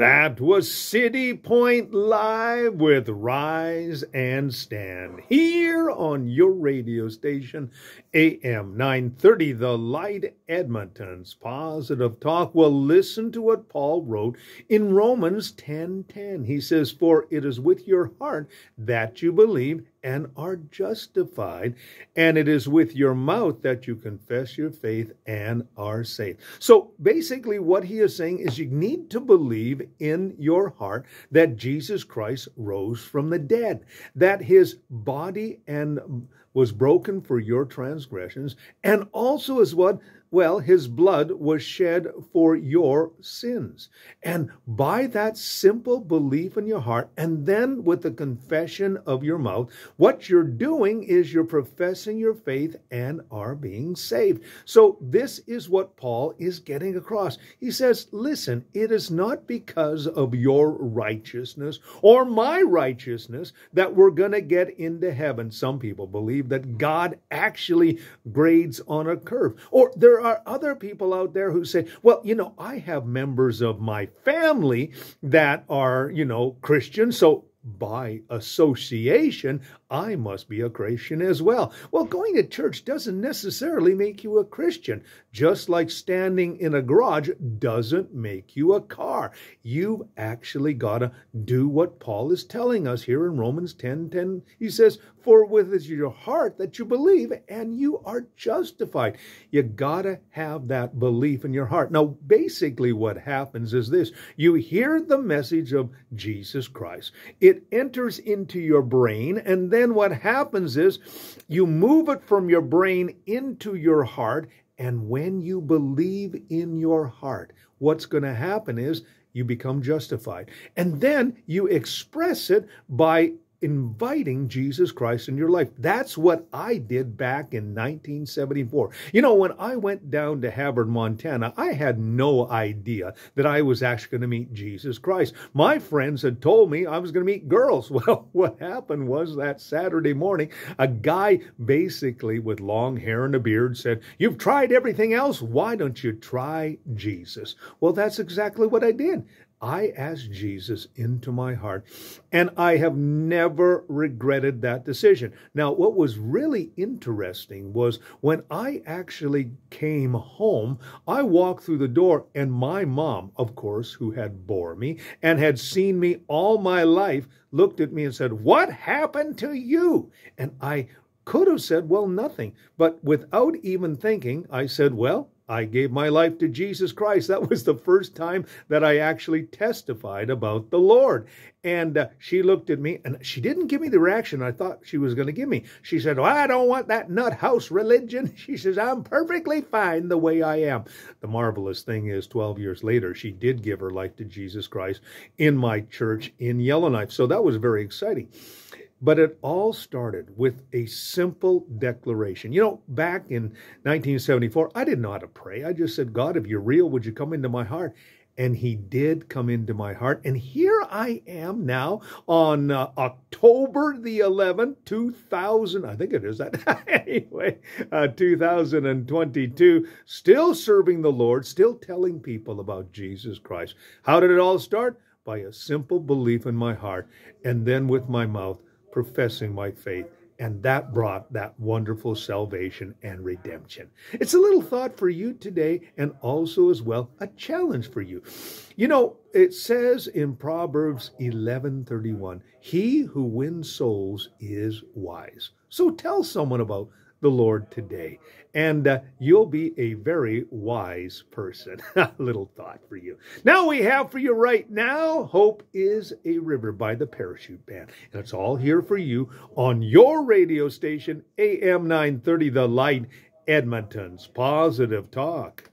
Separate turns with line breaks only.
That was City Point Live with Rise and Stand here on your radio station, AM 930, The Light, Edmonton's Positive Talk. Well, listen to what Paul wrote in Romans 10:10. He says, "For it is with your heart that you believe and are justified, and it is with your mouth that you confess your faith and are saved." So basically what he is saying is you need to believe in your heart that Jesus Christ rose from the dead, that his body and was broken for your transgressions, and also as what? Well, his blood was shed for your sins. And by that simple belief in your heart, and then with the confession of your mouth, what you're doing is you're professing your faith and are being saved. So this is what Paul is getting across. He says, listen, it is not because of your righteousness or my righteousness that we're going to get into heaven. Some people believe that God actually grades on a curve. Or there are other people out there who say, well, I have members of my family that are, Christian, so by association, I must be a Christian as well. Well, going to church doesn't necessarily make you a Christian, just like standing in a garage doesn't make you a car. You've actually got to do what Paul is telling us here in Romans 10:10. He says, "For with it your heart that you believe, and you are justified." You got to have that belief in your heart. Now, basically what happens is this. You hear the message of Jesus Christ. It enters into your brain, and then what happens is you move it from your brain into your heart, and when you believe in your heart, what's going to happen is you become justified. And then you express it by inviting Jesus Christ in your life. That's what I did back in 1974. When I went down to Havre, Montana, I had no idea that I was actually going to meet Jesus Christ. My friends had told me I was going to meet girls. Well, what happened was that Saturday morning, a guy basically with long hair and a beard said, "You've tried everything else. Why don't you try Jesus?" Well, that's exactly what I did. I asked Jesus into my heart, and I have never regretted that decision. Now, what was really interesting was when I actually came home, I walked through the door, and my mom, of course, who had bore me and had seen me all my life, looked at me and said, "What happened to you?" And I could have said, well, nothing. But without even thinking, I said, well, I gave my life to Jesus Christ. That was the first time that I actually testified about the Lord. And she looked at me, and she didn't give me the reaction I thought she was going to give me. She said, "Well, I don't want that nut house religion." She says, "I'm perfectly fine the way I am." The marvelous thing is 12 years later, she did give her life to Jesus Christ in my church in Yellowknife. So that was very exciting. But it all started with a simple declaration. Back in 1974, I didn't know how to pray. I just said, "God, if you're real, would you come into my heart?" And he did come into my heart. And here I am now on October the 11th, 2000, I think it is that, anyway, 2022, still serving the Lord, still telling people about Jesus Christ. How did it all start? By a simple belief in my heart, and then with my mouth, professing my faith, and that brought that wonderful salvation and redemption. It's a little thought for you today, and also as well a challenge for you. It says in Proverbs 11:31, "He who wins souls is wise." So tell someone about the Lord today, and you'll be a very wise person. A little thought for you. Now we have for you right now, "Hope is a River" by the Parachute Band. And it's all here for you on your radio station, AM 930, The Light, Edmonton's Positive Talk.